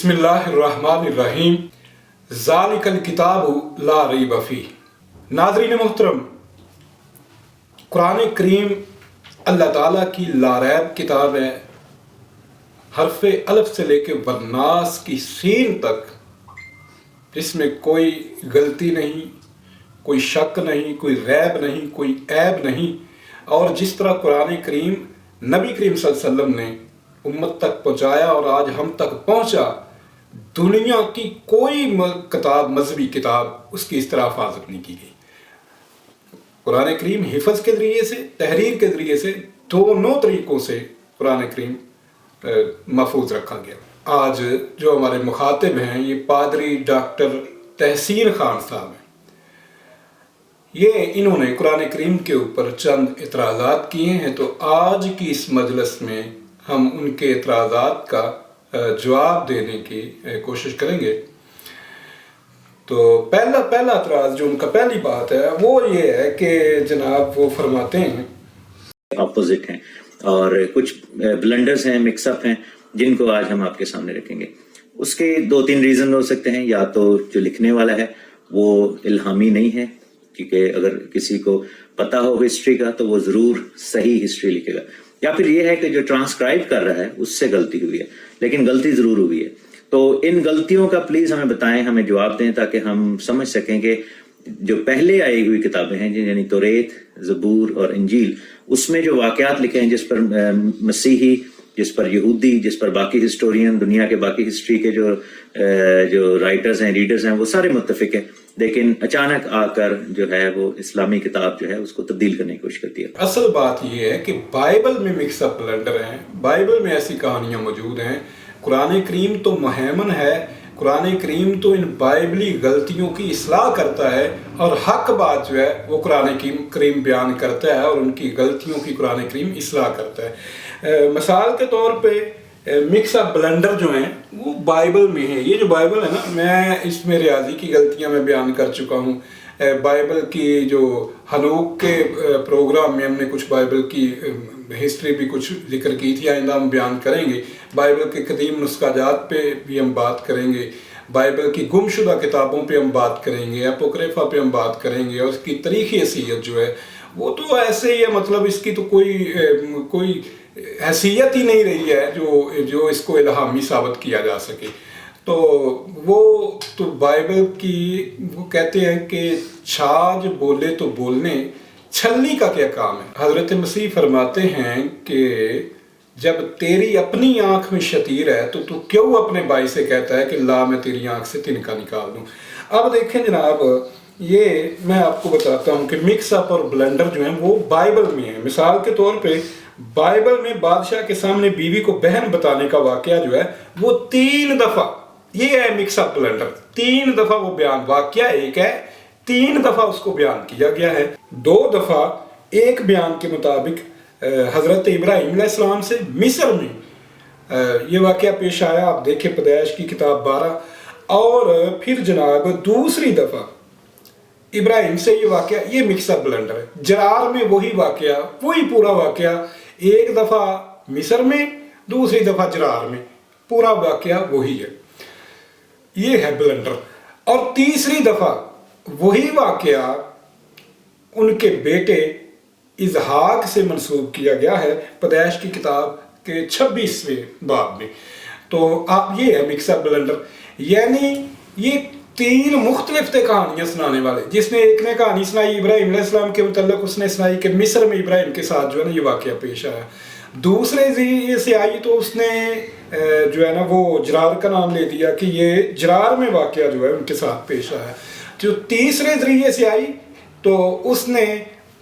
बिस्मिल्लाह अर्रहमान अर्रहीम ज़ालिकल किताब ला रैब फ़ीह। नाज़रीन मोहतरम, कुरान करीम अल्लाह ताला की लारैब किताब है। हरफ अलफ से लेके वन्नास की सीन तक, जिसमें कोई गलती नहीं, कोई शक नहीं, कोई रैब नहीं, कोई ऐब नहीं। और जिस तरह कुरान करीम नबी करीम सल्लल्लाहु अलैहि वसल्लम ने उम्मत तक पहुँचाया और आज हम तक पहुँचा, दुनिया की कोई किताब, मजहबी किताब, उसकी इस तरह हिफाजत नहीं की गई। कुरान करीम हिफज के ज़रिए से, तहरीर के ज़रिए से, दोनों तरीक़ों से कुरान करीम महफूज रखा गया। आज जो हमारे मुखातिब हैं, ये पादरी डॉक्टर तहसीन खान साहब हैं। इन्होंने कुरान करीम के ऊपर चंद इतराज़ात किए हैं, तो आज की इस मजलिस में हम उनके इतराज़ात का जवाब देने की कोशिश करेंगे। तो पहला इतराज़ जो उनका, पहली बात है वो ये है कि जनाब वो फरमाते हैं अपोजिट हैं और कुछ ब्लंडर्स हैं, मिक्सअप हैं, जिनको आज हम आपके सामने रखेंगे। उसके दो तीन रीज़न हो सकते हैं। या तो जो लिखने वाला है वो इल्हामी नहीं है, क्योंकि अगर किसी को पता हो हिस्ट्री का तो वो ज़रूर सही हिस्ट्री लिखेगा। या फिर ये है कि जो ट्रांसक्राइब कर रहा है उससे गलती हुई है, लेकिन गलती ज़रूर हुई है। तो इन गलतियों का प्लीज़ हमें बताएं, हमें जवाब दें, ताकि हम समझ सकें कि जो पहले आई हुई किताबें हैं, यानी तौरेत, ज़बूर और इंजील, उसमें जो वाक़यात लिखे हैं, जिस पर मसीही, जिस पर यहूदी, जिस पर बाकी हिस्टोरियन, दुनिया के बाकी हिस्ट्री के जो राइटर्स हैं, रीडर्स हैं, वो सारे मुत्तफिक हैं। लेकिन अचानक आकर जो है वो इस्लामी किताब जो है उसको तब्दील करने की कोशिश करती है। असल बात यह है कि बाइबल में मिक्सअप ब्लंडर हैं, बाइबल में ऐसी कहानियाँ मौजूद हैं। कुरान करीम तो मुहैमन है, कुरान करीम तो इन बाइबली गलतियों की इस्लाह करता है और हक बात जो है वो कुरान करीम बयान करता है और उनकी गलतियों की कुरान करीम इस्लाह करता है। मिसाल के तौर पे मिक्सअप ब्लंडर जो हैं वो बाइबल में है। ये जो बाइबल है ना, मैं इसमें रियाजी की गलतियां मैं बयान कर चुका हूँ। बाइबल की जो हनूक के प्रोग्राम में हमने कुछ बाइबल की हिस्ट्री भी कुछ जिक्र की थी, आइंदा हम बयान करेंगे। बाइबल के कदीम नुस्खाजात पे भी हम बात करेंगे, बाइबल की गुमशुदा किताबों पे हम बात करेंगे, अपोक्रिफा पे हम बात करेंगे। और इसकी तारीख़ी हैसियत जो है वो तो ऐसे ही है, मतलब इसकी तो कोई हैसियत ही नहीं रही है जो इसको इल्हामी साबित किया जा सके। तो वो तो बाइबल की वो कहते हैं कि छाछ बोले तो बोलने, छलनी का क्या काम है। हज़रत मसीह फरमाते हैं कि जब तेरी अपनी आँख में शतीर है तो तू क्यों अपने भाई से कहता है कि ला मैं तेरी आँख से तिनका निकाल दूँ। अब देखें जनाब, ये मैं आपको बताता हूँ कि मिक्सअप और ब्लंडर जो है वो बाइबल में है। मिसाल के तौर पे बाइबल में बादशाह के सामने बीवी को बहन बताने का वाकया जो है वो 3 दफ़ा, ये है मिक्सअप ब्लंडर। 3 दफ़ा वो बयान, वाकया एक है, 3 दफ़ा उसको बयान किया गया है। 2 दफ़ा एक बयान के मुताबिक हज़रत इब्राहीम अलैहिस्सलाम से मिस्र में ये वाकया पेश आया। आप देखें पैदाइश की किताब 12। और फिर जनाब दूसरी दफ़ा इब्राहिम से ये वाकया, ये मिक्सअप ब्लंडर है। जरार में वही वाकया, वही पूरा वाकया, एक दफ़ा मिस्र में, दूसरी दफ़ा जरार में, पूरा वाकया वही है। ये है ब्लंडर। और तीसरी दफ़ा वही वाकया उनके बेटे इजहाक से मंसूब किया गया है पैदाइश की किताब के 26वें बाब में। तो आप, ये है मिक्सअप ब्लंडर। यानी ये 3 मुख्तलिफ थे कहानियाँ सुनाने वाले। जिसने एक ने कहानी सुनाई इब्राहीम अलैहिस्सलाम के मुतल्लिक़, उसने सुनाई कि मिस्र में इब्राहीम के साथ जो है ना ये वाकया पेश आया। दूसरे ज़रिए से आई तो उसने जो है ना वो जरार का नाम ले दिया कि ये जरार में वाकया जो है उनके साथ पेश आया। जो तीसरे ज़रिए से आई तो उसने,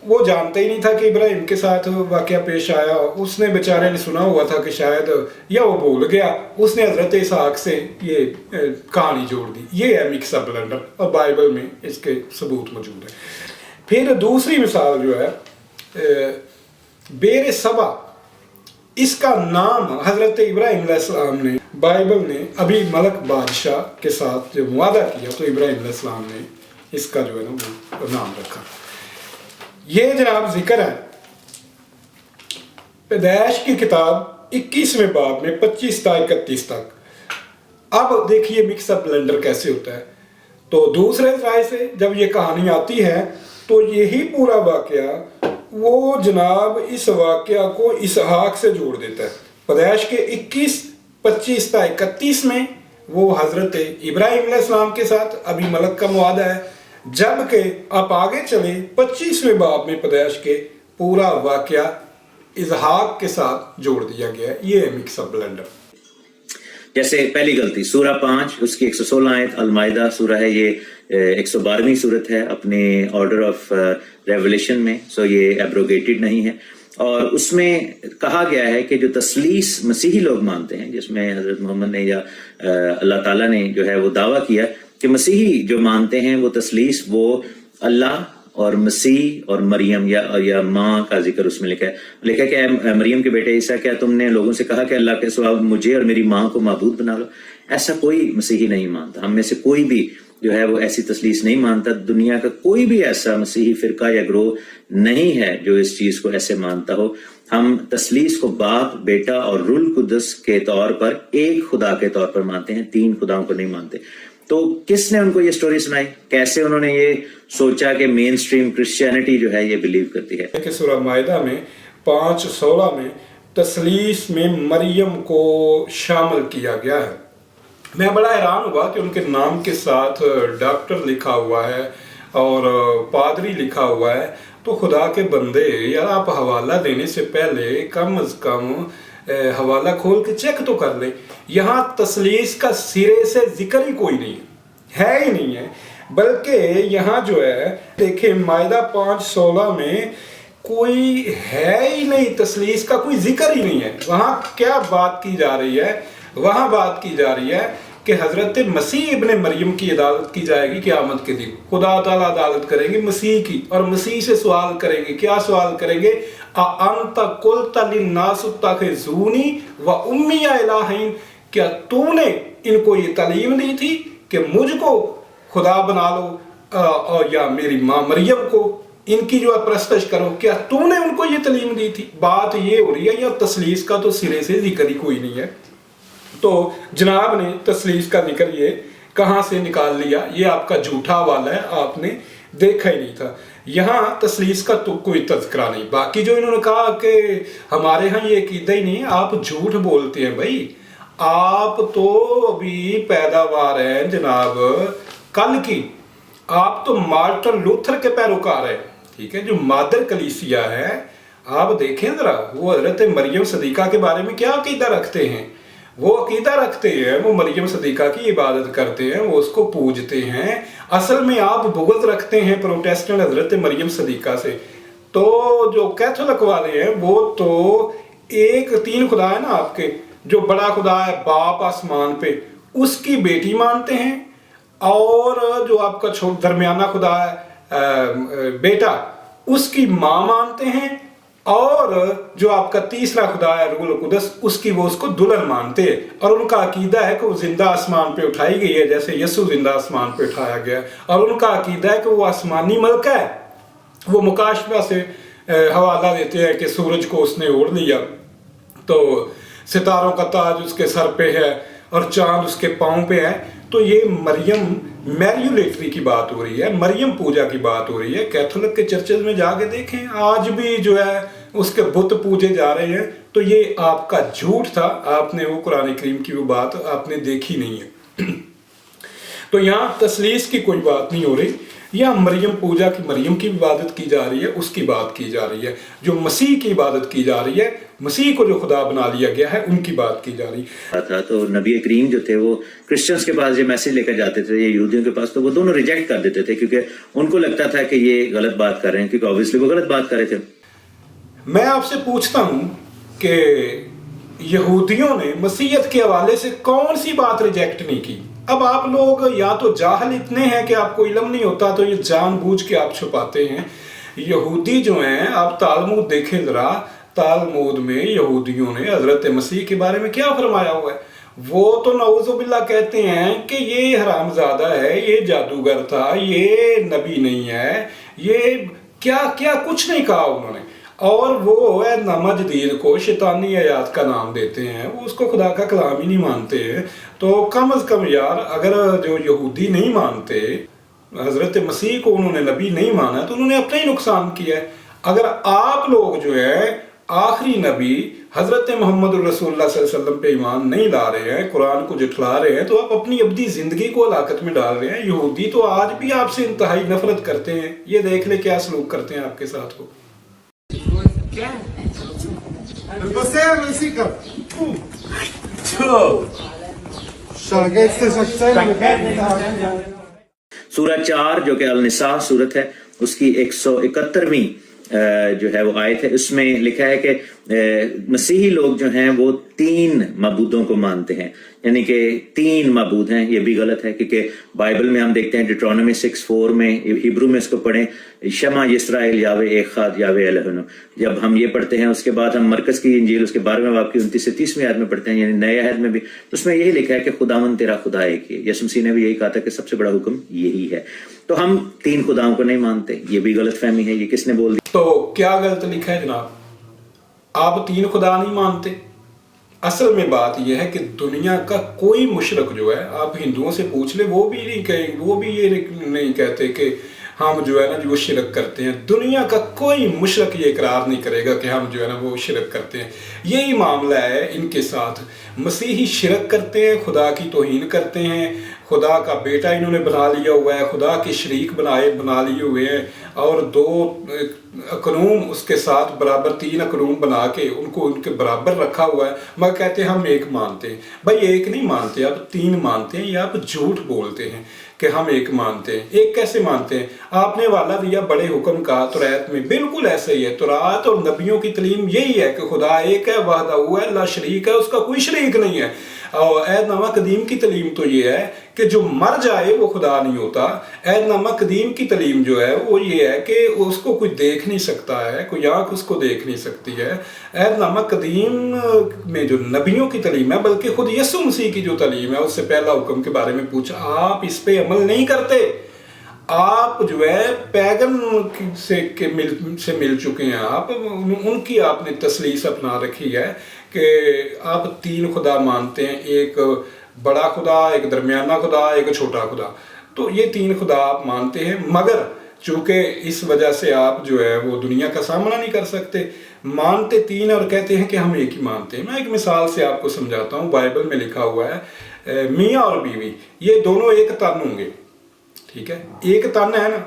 वो जानता ही नहीं था कि इब्राहिम के साथ वाकया पेश आया। उसने बेचारे ने सुना हुआ था कि शायद, या वो भूल गया, उसने हज़रत इसहाक से ये कहानी जोड़ दी। ये है मिक्सअप ब्लंडर और बाइबल में इसके सबूत मौजूद है। फिर दूसरी मिसाल जो है बेर सबा, इसका नाम हज़रत इब्राहीम अलैहिस्सलाम ने, बाइबल ने अभी मलक बादशाह के साथ जब वादा किया तो इब्राहीम अलैहिस्सलाम ने इसका जो है ना वो नाम रखा। ये जनाब जिक्र है पैदाइश की किताब 21वें बाब में 25 से 31 तक। अब देखिए मिक्स अप ब्लेंडर कैसे होता है। तो दूसरे राय से जब ये कहानी आती है तो यही पूरा वाकया वो जनाब इस वाकया को इसहाक से जोड़ देता है। पैदाइश के 21, 25 ता 31 में वो हजरत इब्राहिम अलैहिस्सलाम के साथ अभी मलक का मुआदा है, जबकि आप आगे चले 25वें बाब में पैदाइश के पूरा वाकया इसहाक के साथ जोड़ दिया गया है। ये है मिक्स अप ब्लेंडर। जैसे पहली गलती सूरा 5 उसकी 116 आयत, अलमाइदा सूरा है ये 112वीं सूरत है अपने ऑर्डर ऑफ रेवलेशन में, सो ये एब्रोगेटेड नहीं है। और उसमें कहा गया है कि जो तसलीस मसीही लोग मानते हैं, जिसमें हजरत मोहम्मद ने या अल्लाह ताला ने जो है वो दावा किया कि मसीही जो मानते हैं वो तसलीस वो अल्लाह और मसीह और मरियम या माँ का जिक्र उसमें लिखा है कि मरियम के बेटे ईसा, क्या तुमने लोगों से कहा कि अल्लाह के सिवा मुझे और मेरी माँ को माबूद बना लो? ऐसा कोई मसीही नहीं मानता। हम में से कोई भी जो है वो ऐसी तसलीस नहीं मानता। दुनिया का कोई भी ऐसा मसीही फिरका या ग्रोह नहीं है जो इस चीज को ऐसे मानता हो। हम तसलीस को बाप, बेटा और रूल कुदस के तौर पर एक खुदा के तौर पर मानते हैं, तीन खुदाओं को नहीं मानते। तो किसने उनको ये स्टोरी सुनाई? कैसे उन्होंने ये सोचा कि मेन स्ट्रीम क्रिश्चियनिटी जो है ये बिलीव करती है? कि सूरह माइदा में 5:16 में तसलीस में मरियम को शामिल किया गया है। मैं बड़ा हैरान हुआ कि उनके नाम के साथ डॉक्टर लिखा हुआ है और पादरी लिखा हुआ है। तो खुदा के बंदे यार, आप हवाला देने से पहले कम अज कम हवाला खोल के चेक तो कर ले। यहाँ तसलीस का सिरे से जिक्र ही कोई नहीं है ही नहीं है। बल्कि यहाँ जो है देखें माइदा 5:16 में कोई है ही नहीं, तसलीस का कोई जिक्र ही नहीं है। वहाँ क्या बात की जा रही है? वहाँ बात की जा रही है कि हजरत मसीह इब्ने मरियम की अदालत की जाएगी क़यामत के दिन। खुदा ताला अदालत करेंगे मसीह की और मसीह से सवाल करेंगे। क्या सवाल करेंगे? अंत कुल्ता लिन्नास इत्तखिज़ूनी व उम्मी इलाहैन, क्या तूने इनको ये तालीम दी थी कि मुझको खुदा बना लो और या मेरी माँ मरियम को इनकी जो परस्तश करो? क्या तूने उनको ये तालीम दी थी? बात ये हो रही है। या तसलीस का तो सिरे से जिक्र ही कोई नहीं है। तो जनाब ने तसलीस का जिक्र ये कहाँ से निकाल लिया? ये आपका झूठा वाला है, आपने देखा ही नहीं था। यहाँ तसलीस का तो कोई तज़किरा नहीं। बाकी जो इन्होंने कहा कि हमारे यहाँ ये अकीदा ही नहीं, आप झूठ बोलते हैं भाई। आप तो अभी पैदावार हैं जनाब कल की। आप तो मार्टिन लूथर के पैरोकार हैं, ठीक है, जो मादर कलीसिया है। आप देखें जरा वो हजरत मरियम सदीका के बारे में क्या अकीदा रखते हैं। वो अकीदा रखते हैं, वो मरियम सदीका की इबादत करते हैं, वो उसको पूजते हैं। असल में आप बुग़्ज़ रखते हैं प्रोटेस्टेंट हजरत मरियम सदीका से। तो जो कैथोलिक वाले हैं वो तो एक तीन खुदा है ना आपके, जो बड़ा खुदा है बाप आसमान पे, उसकी बेटी मानते हैं। और जो आपका दरमियाना खुदा है बेटा, उसकी माँ मानते हैं। और जो आपका तीसरा खुदा है रूल कुदस, उसकी वो उसको दुल्हन मानते हैं। और उनका अकीदा है कि वो जिंदा आसमान पे उठाई गई है, जैसे यसु जिंदा आसमान पे उठाया गया। और उनका अकीदा है कि वो आसमानी मलक है। वो मुकाशफा से हवाला देते हैं कि सूरज को उसने ओढ़ लिया, तो सितारों का ताज उसके सर पे है और चांद उसके पाँव पे है। तो ये मरियम मैरियोलेटरी की बात हो रही है, मरियम पूजा की बात हो रही है। कैथोलिक के चर्चेज में जाके देखें, आज भी जो है उसके बुत पूजे जा रहे हैं। तो ये आपका झूठ था। आपने वो कुरान करीम की वो बात आपने देखी नहीं है। तो यहाँ तसलीस की कोई बात नहीं हो रही। यहाँ मरियम पूजा की, मरियम की इबादत की जा रही है, उसकी बात की जा रही है। जो मसीह की इबादत की जा रही है, मसीह को जो खुदा बना लिया गया है, उनकी बात की जा रही था। तो नबी करीम जो थे वो क्रिश्चियंस के पास ये मैसेज लेकर जाते थे, ये यहूदियों के पास, तो वो दोनों रिजेक्ट कर देते थे क्योंकि उनको लगता था कि ये गलत बात कर रहे हैं, क्योंकि ऑब्वियसली वो गलत बात कर रहे थे। मैं आपसे पूछता हूं कि यहूदियों ने मसीहत के हवाले से कौन सी बात रिजेक्ट नहीं की? अब आप लोग या तो जाहल इतने हैं कि आपको इल्म नहीं होता, तो ये जानबूझ के आप छुपाते हैं। यहूदी जो हैं, आप तालमूद देखें जरा, तालमूद में यहूदियों ने हजरत मसीह के बारे में क्या फरमाया हुआ है? वो तो नऊजुबिल्लाह कहते हैं कि ये हरामजादा है, ये जादूगर था, ये नबी नहीं है, ये क्या क्या कुछ नहीं कहा उन्होंने। اور وہ نامہ جدید کو شیطانی آیات کا نام دیتے ہیں، وہ اس کو خدا کا کلام ہی نہیں مانتے ہیں۔ تو کم از کم یار، اگر جو یہودی نہیں مانتے حضرت مسیح کو، انہوں نے نبی نہیں مانا، تو انہوں نے اپنا ہی نقصان کیا ہے۔ اگر آپ لوگ جو ہے آخری نبی حضرت محمد الرسول اللہ صلی اللہ علیہ وسلم پہ ایمان نہیں لا رہے ہیں، قرآن کو جھٹلا رہے ہیں، تو آپ اپنی ابدی زندگی کو ہلاکت میں ڈال رہے ہیں۔ یہودی تو آج بھی آپ سے انتہائی نفرت کرتے ہیں، یہ دیکھ لے کیا سلوک کرتے ہیں آپ کے ساتھ وہ۔ سورہ 4 جو کہ النساء سورت ہے، اس کی 171ویں جو ہے وہ آیت ہے، اس میں لکھا ہے کہ مسیحی لوگ جو ہیں وہ 3 معبودوں کو مانتے ہیں، یعنی کہ 3 معبود ہیں۔ یہ بھی غلط ہے، کیونکہ بائبل میں ہم دیکھتے ہیں ڈیٹرونومی 6:4 میں، ہیبرو میں اس کو پڑھیں، شمع اسرائیل یاوے ایک خاد یاوے الہنا۔ جب ہم یہ پڑھتے ہیں اس کے بعد ہم مرکز کی انجیل اس کے 12ویں باب کی 29 سے 30ویں آیت میں پڑھتے ہیں، یعنی نئے عہد میں بھی، تو اس میں یہی لکھا ہے کہ خداوند تیرا خدا ایک ہے۔ یسوع مسیح نے بھی یہی کہا تھا کہ سب سے بڑا حکم یہی ہے۔ تو ہم 3 خداؤں کو نہیں مانتے، یہ بھی غلط فہمی ہے۔ یہ کس نے بول دی؟ تو کیا غلط لکھا ہے جناب؟ آپ 3 خدا نہیں مانتے؟ اصل میں بات یہ ہے کہ دنیا کا کوئی مشرک جو ہے، آپ ہندوؤں سے پوچھ لیں، وہ بھی یہ نہیں کہتے کہ ہم جو ہے نا وہ شرک کرتے ہیں۔ دنیا کا کوئی مشرک یہ اقرار نہیں کرے گا کہ ہم جو ہے نا وہ شرک کرتے ہیں۔ یہی معاملہ ہے ان کے ساتھ۔ مسیحی شرک کرتے ہیں، خدا کی توہین کرتے ہیں، خدا کا بیٹا انہوں نے بنا لیا ہوا ہے، خدا کے شریک بنا لیے ہوئے ہیں، اور 2 اقنوم اس کے ساتھ برابر 3 اقنوم بنا کے ان کو ان کے برابر رکھا ہوا ہے، مگر کہتے ہیں ہم ایک مانتے ہیں۔ بھائی ایک نہیں مانتے، آپ 3 مانتے ہیں، یا آپ جھوٹ بولتے ہیں کہ ہم ایک مانتے ہیں۔ ایک کیسے مانتے ہیں؟ آپ نے والا دیا بڑے حکم کا تورات میں، بالکل ایسا ہی ہے۔ تورات اور نبیوں کی تعلیم یہی ہے کہ خدا ایک ہے، وحدہ ہے، لا شریک ہے، اس کا کوئی شریک نہیں ہے۔ اور عہد نامہ قدیم کی تعلیم تو یہ ہے کہ جو مر جائے وہ خدا نہیں ہوتا۔ عہد نامہ قدیم کی تعلیم جو ہے وہ یہ ہے کہ اس کو کوئی دیکھ نہیں سکتا ہے، کوئی آنکھ اس کو دیکھ نہیں سکتی ہے۔ عہد نامہ قدیم میں جو نبیوں کی تعلیم ہے، بلکہ خود یسوع مسیح کی جو تعلیم ہے، اس سے پہلا حکم کے بارے میں پوچھا، آپ اس پہ عمل نہیں کرتے۔ آپ جو ہے پیغن سے مل چکے ہیں، آپ ان کی آپ نے تسلیس اپنا رکھی ہے کہ آپ 3 خدا مانتے ہیں، ایک بڑا خدا، ایک درمیانہ خدا، ایک چھوٹا خدا۔ تو یہ 3 خدا آپ مانتے ہیں، مگر چونکہ اس وجہ سے آپ جو ہے وہ دنیا کا سامنا نہیں کر سکتے، مانتے 3 اور کہتے ہیں کہ ہم ایک ہی مانتے ہیں۔ میں ایک مثال سے آپ کو سمجھاتا ہوں۔ بائبل میں لکھا ہوا ہے میاں اور بیوی یہ دونوں ایک تن ہوں گے، ٹھیک ہے؟ ایک تن ہے نا،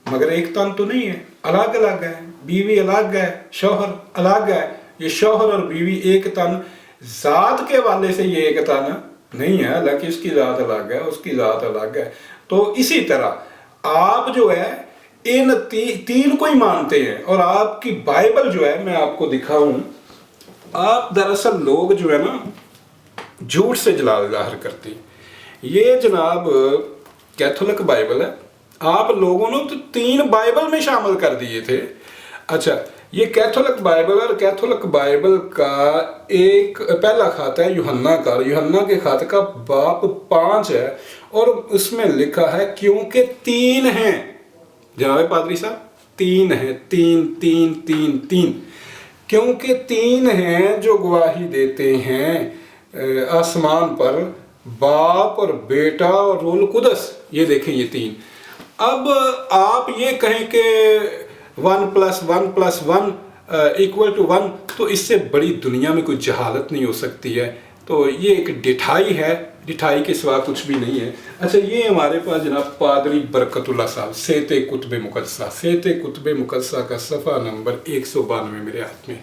مگر ایک تن تو نہیں ہے، الگ الگ ہے۔ بیوی الگ ہے، شوہر الگ ہے۔ یہ شوہر اور بیوی ایک تن، ذات کے حوالے سے یہ ایک تن نہیں ہے، حالانکہ اس کی ذات الگ ہے، اس کی ذات الگ ہے۔ تو اسی طرح آپ جو ہے ان 3 کو ہی مانتے ہیں، اور آپ کی بائبل جو ہے میں آپ کو دکھاؤں، آپ دراصل لوگ جو ہے نا جھوٹ سے جلال ظاہر کرتے ہیں۔ یہ جناب کیتھولک بائبل ہے، آپ لوگوں نے تو 3 بائبل میں شامل کر دیے تھے۔ اچھا، یہ کیتھولک بائبل، اور کیتھولک بائبل کا ایک پہلا خط ہے یوحنا کا، یوحنا کے خط کا باب 5 ہے، اور اس میں لکھا ہے کیونکہ 3 ہیں، جناب پادری صاحب 3 ہیں، 3 کیونکہ 3 ہیں جو گواہی دیتے ہیں آسمان پر، باپ اور بیٹا اور روح القدس۔ یہ دیکھیں یہ 3۔ اب آپ یہ کہیں کہ 1+1+1 = 1، تو اس سے بڑی دنیا میں کوئی جہالت نہیں ہو سکتی ہے۔ تو یہ ایک ڈٹھائی ہے، ڈٹھائی کے سوا کچھ بھی نہیں ہے۔ اچھا، یہ ہمارے پاس جناب پادری برکت اللہ صاحب، سیت کتب مقدسہ کا صفحہ نمبر 192 میرے ہاتھ میں۔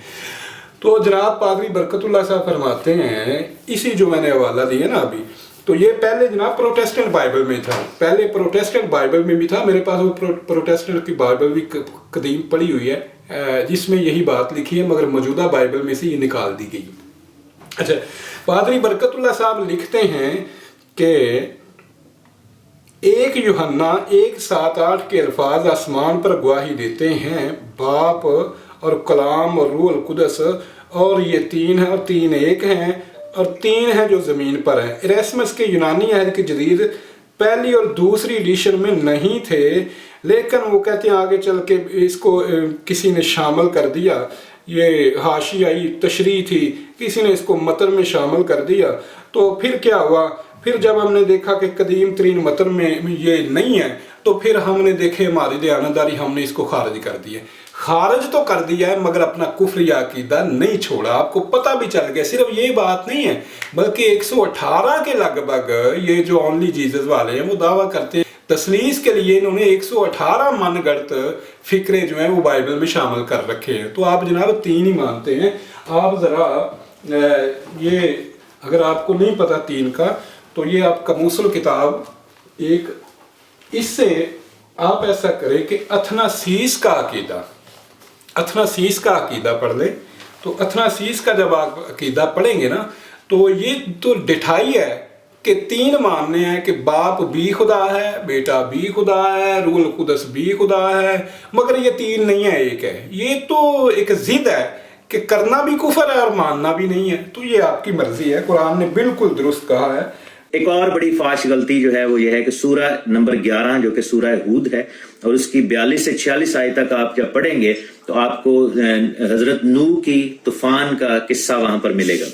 تو جناب پادری برکت اللہ صاحب فرماتے ہیں، اسی جو میں نے حوالہ دیا نا ابھی، تو یہ پہلے جناب پروٹیسٹنٹ بائبل میں تھا، پہلے پروٹیسٹنٹ بائبل میں بھی تھا، میرے پاس وہ پروٹیسٹنٹ کی بائبل بھی قدیم پڑھی ہوئی ہے جس میں یہی بات لکھی ہے، مگر موجودہ بائبل میں سے یہ نکال دی گئی۔ اچھا، پادری برکت اللہ صاحب لکھتے ہیں کہ 1 یوحنا 1:7-8 کے الفاظ آسمان پر گواہی دیتے ہیں، باپ اور کلام اور روح القدس، اور یہ 3 ہیں، اور 3 ایک ہیں، اور 3 ہیں جو زمین پر ہیں۔ اریسمس کے یونانی عہد کے جدید पहली और दूसरी एडिशन में नहीं थे, लेकिन वो कहते हैं आगे चल के इसको किसी ने शामिल कर दिया, ये हाशियाई तशरीह थी, किसी ने इसको मतन में शामिल कर दिया। तो फिर क्या हुआ, फिर जब हमने देखा कि कदीम तरीन मतन में ये नहीं है, तो फिर हमने देखे हमारी दयानतदारी, हमने इसको खारिज कर दिया। खारिज तो कर दिया है मगर अपना कुफ्र या अकीदा नहीं छोड़ा। आपको पता भी चल गया, सिर्फ ये बात नहीं है बल्कि 118 के लगभग ये जो ओनली जीसस वाले हैं वो दावा करते हैं तसलीस के लिए इन्होंने 118 मनगढ़ंत फिक्रे जो हैं वो बाइबल में शामिल कर रखे हैं। तो आप जनाब 3 ही मानते हैं। आप ज़रा ये अगर आपको नहीं पता 3 का, तो ये आप कमूसल किताब एक, इससे आप ऐसा करें कि अथनासीस का अकीदा पढ़ लें। तो अथनासीस का जब आप अकीदा पढ़ेंगे ना, तो ये तो डिठाई है कि 3 मानने हैं कि बाप भी खुदा है, बेटा भी खुदा है, रूहुल कुदस भी खुदा है, मगर ये 3 नहीं है, एक है। ये तो एक जिद है कि करना भी कुफर है और मानना भी नहीं है। तो ये आपकी मर्जी है, कुरान ने बिल्कुल दुरुस्त कहा है। एक और बड़ी फाश गलती जो है वो ये है कि सूरा नंबर 11 जो कि सूरा हूद है और उसकी 42 से 46 आयत तक आप जब पढ़ेंगे तो आपको हजरत नूह की तूफान का किस्सा वहां पर मिलेगा।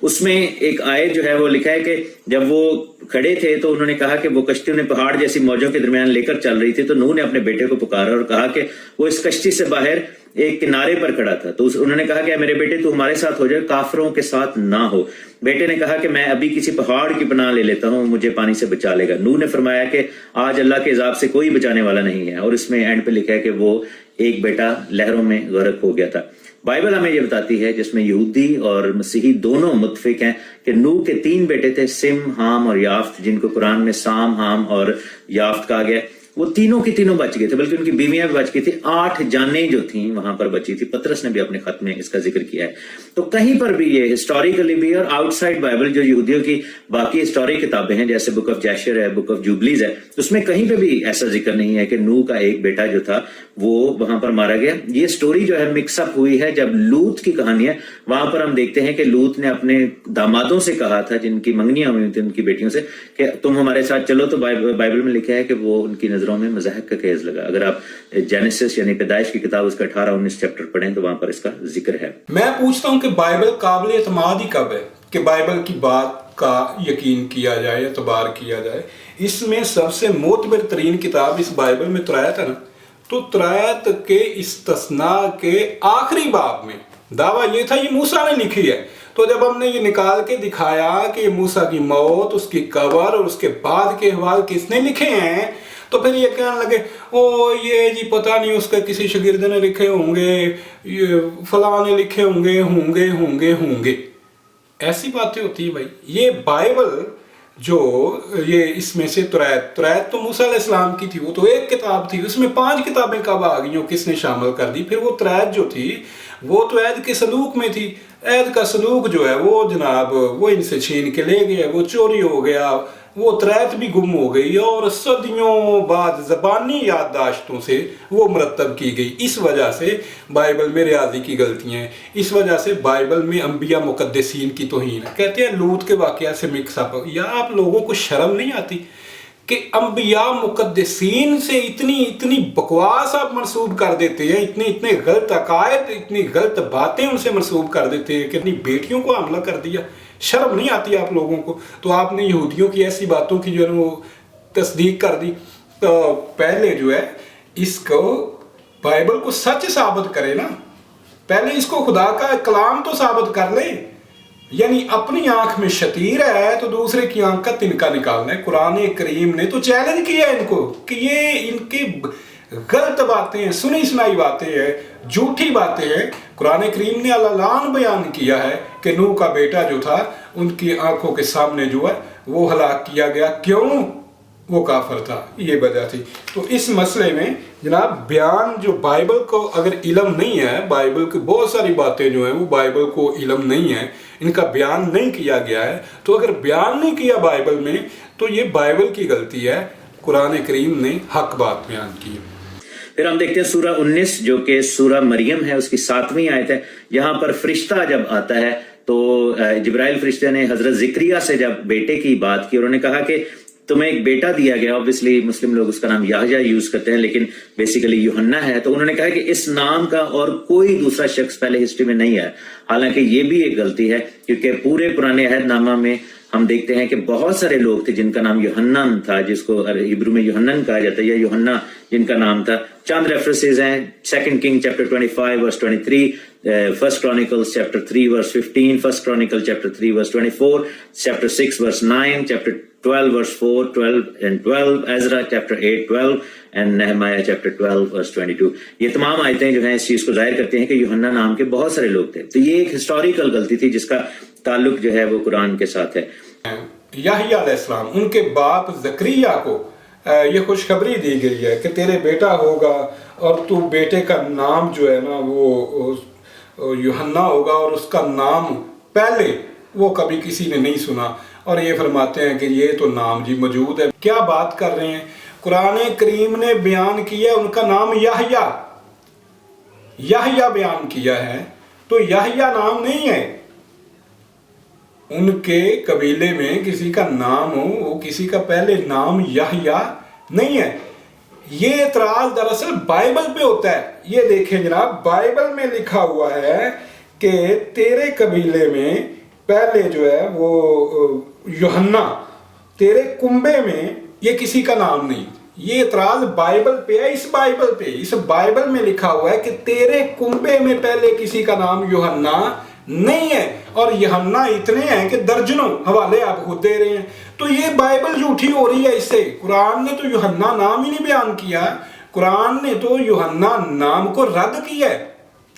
उसमें एक आयत जो है वो लिखा है कि जब वो खड़े थे तो उन्होंने कहा कि वो कश्ती उन्हें पहाड़ जैसी मौजों के दरमियान लेकर चल रही थी, तो नूह ने अपने बेटे को पुकारा और कहा कि वो इस कश्ती से बाहर एक किनारे पर खड़ा था। तो उन्होंने कहा कि मेरे बेटे तू हमारे साथ हो जाए, काफिरों के साथ ना हो। बेटे ने कहा कि मैं अभी किसी पहाड़ की पनाह ले लेता हूँ, मुझे पानी से बचा लेगा। नूह ने फरमाया कि आज अल्लाह के अज़ाब से कोई बचाने वाला नहीं है। और इसमें एंड पे लिखा है कि वो एक बेटा लहरों में गर्क हो गया था। बाइबल हमें ये बताती है, जिसमें यहूदी और मसीही दोनों मुत्फिक हैं, कि नूह के 3 बेटे थे, सिम, हाम और याफ्त, जिनको कुरान में साम, हाम और याफ्त कहा गया। वो तीनों की तीनों बच गए थे, बल्कि उनकी बीवियां भी बच गई थी। 8 जानें जो थी वहां पर बची थी। पतरस ने भी अपने खत में इसका जिक्र किया है। तो कहीं पर भी ये हिस्टोरिकली भी और आउटसाइड बाइबल जो यहूदियों की बाकी हिस्टोरिक किताबें हैं, जैसे बुक ऑफ जैशर है, बुक ऑफ जुबलीज है, उसमें कहीं पे भी ऐसा जिक्र नहीं है कि नूह का एक बेटा जो था वो वहां पर मारा गया। ये स्टोरी जो है मिक्सअप हुई है जब लूत की कहानी है। वहां पर हम देखते हैं कि लूत ने अपने दामादों से कहा था, जिनकी मंगनियां हुई थी उनकी बेटियों से, कि तुम हमारे साथ चलो। तो बाइबल में लिखा है कि वो उनकी नजरों में मज़ाहक का केस लगा। अगर आप जेनेसिस यानी पैदाइश की किताब उसका 18-19 चैप्टर पढ़ें तो वहां पर इसका जिक्र है। मैं पूछता हूं कि बाइबल काबिल एतमाद ही कब है कि बाइबल की बात का यकीन किया जाए, एतबार किया जाए। इसमें सबसे मोतबर तरीन किताब इस बाइबल में तुरायत है ना, तो तुरायत के इस्तिस्ना के आखिरी बाब में दावा ये था ये मूसा ने लिखी है। तो जब हमने ये निकाल के दिखाया कि मूसा की मौत, उसकी कब्र और उसके बाद के अहवाल किसने लिखे हैं, तो फिर ये कहने लगे ओ ये जी पता नहीं उसके किसी शागिर्द ने लिखे होंगे, ये फलां ने लिखे होंगे। ऐसी बातें होती है भाई। ये बाइबल जो ये इसमें से तुरायत तो मूसा अलैहिस्सलाम की थी, वो तो एक किताब थी, उसमें 5 किताबें कब आ गई, किसने शामिल कर दी। फिर वो तुरायत जो थी वो तो ऐद के सलूक में थी। ऐद का सलूक जो है वो जनाब वो इनसे छीन के ले गया, वो चोरी हो गया, वो तुरायत भी गुम हो गई और सदियों बाद ज़बानी याददाश्तों से वो मरतब की गई। इस वजह से बाइबल में रियाजी की गलतियाँ हैं, इस वजह से बाइबल में अंबिया मुकद्दसीन की तौहीन है। कहते हैं लूत के वाक़या से मिक्सअप। या आप लोगों को शर्म नहीं आती कि अंबिया मुकद्दसीन से इतनी बकवास आप मंसूब कर देते हैं, इतने गलत अकायद, इतनी गलत बातें उनसे मंसूब कर देते हैं कि अपनी बेटियों को हमला कर दिया। शर्म नहीं आती आप लोगों को? तो आपने यहूदियों की ऐसी बातों की जो है वो तस्दीक कर दी। तो पहले जो है इसको बाइबल को सच साबित करे ना, पहले इसको खुदा का कलाम तो साबित कर ले। यानी अपनी आंख में शतीर है तो दूसरे की आंख का तिनका निकालना है। कुरान करीम ने तो चैलेंज किया इनको कि ये इनकी गलत बातें हैं, सुनी सुनाई बातें हैं, झूठी बातें हैं। कुरान करीम ने अलान बयान किया है कि नूह का बेटा जो था उनकी आंखों के सामने जो है वो हलाक किया गया। क्यों? वो काफिर था, ये वजह थी। तो इस मसले में जनाब बयान जो बाइबल को अगर इल्म नहीं है, बाइबल की बहुत सारी बातें जो हैं वो बाइबल को इल्म नहीं है, इनका बयान नहीं किया गया है। तो अगर बयान नहीं किया बाइबल में तो ये बाइबल की गलती है, कुरान करीम ने हक बात बयान की है। फिर हम देखते हैं सूरा 19 जो कि सूरा मरियम है, उसकी 7वीं आयत है। यहाँ पर फरिश्ता जब आता है तो जिब्राइल फरिश्ते ने हजरत ज़िक्रिया से जब बेटे की बात की, उन्होंने कहा कि تمہیں ایک بیٹا دیا گیا. obviously مسلم لوگ اس کا نام یحییٰ یوز کرتے ہیں لیکن بیسیکلی یوحنا ہے. تو انہوں نے کہا کہ اس نام کا اور کوئی دوسرا شخص پہلے ہسٹری میں نہیں ہے. حالانکہ یہ بھی ایک غلطی ہے کیونکہ پورے پرانے عہد نامہ میں ہم دیکھتے ہیں کہ بہت سارے لوگ تھے جن کا نام یوحنن تھا, جس کو ہبرو میں یوحنن کہا جاتا ہے, یا یوحنا جن کا نام تھا. چند ریفرنسز ہیں, 2 king chapter 25 verse 23, 1 Chronicles chapter 3 verse 15, 1 Chronicles chapter 3 verse 24, chapter 6 verse 9, chapter 12 verse 4, 12 and 12, Ezra chapter 8, 12 and Nehemiah chapter 12 verse 22. یہ تمام آیتیں جو ہیں اس چیز کو ظاہر کرتے ہیں کہ یوحنا نام کے بہت سارے لوگ تھے. تو یہ ایک ہسٹوریکل غلطی تھی جس کا تعلق جو ہے وہ قرآن کے ساتھ ہے. یحییٰ علیہ السلام, ان کے باپ زکریا کو یہ خوشخبری دی گئی ہے کہ تیرے بیٹا ہوگا اور تو بیٹے کا نام جو ہے نا وہ یوحنا ہوگا, اور اس کا نام پہلے وہ کبھی کسی نے نہیں سنا. اور یہ فرماتے ہیں کہ یہ تو نام جی موجود ہے. کیا بات کر رہے ہیں, قرآن کریم نے بیان کیا ان کا نام یحییٰ, یحییٰ بیان کیا ہے, تو یحییٰ نام نہیں ہے. ان کے قبیلے میں کسی کا نام ہو, وہ کسی کا پہلے نام یحییٰ نہیں ہے. یہ اعتراض دراصل بائبل پہ ہوتا ہے. یہ دیکھیں جناب, بائبل میں لکھا ہوا ہے کہ تیرے قبیلے میں پہلے جو ہے وہ یوحنا, تیرے کنبے میں یہ کسی کا نام نہیں. یہ اعتراض بائبل پہ ہے, اس بائبل پہ, اس بائبل میں لکھا ہوا ہے کہ تیرے کنبے میں پہلے کسی کا نام یوحنا نہیں ہے. اور یوحنا اتنے ہیں کہ درجنوں حوالے آپ خود دے رہے ہیں. تو یہ بائبل جھوٹی ہو رہی ہے اس سے. قرآن نے تو یوحنا نام ہی نہیں بیان کیا, قرآن نے تو یوحنا نام کو رد کیا ہے.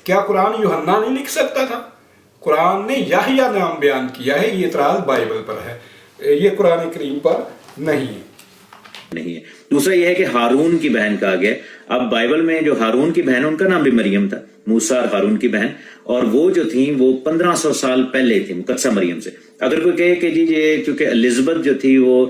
کیا قرآن یوحنا نہیں لکھ سکتا تھا؟ قرآن نے یحییٰ نام بیان کیا ہے. یہ اعتراض بائبل پر ہے, یہ قرآن کریم پر نہیں ہے. دوسرا یہ ہے کہ ہارون کی بہن کہا گیا. اب بائبل میں جو ہارون کی بہن ان کا نام بھی مریم تھا, موسیٰ اور ہارون کی بہن, اور وہ جو تھیں وہ 1500 سال پہلے تھی مقدسہ مریم سے. اگر کوئی کہے کہ جی یہ چونکہ الزبتھ جو تھی وہ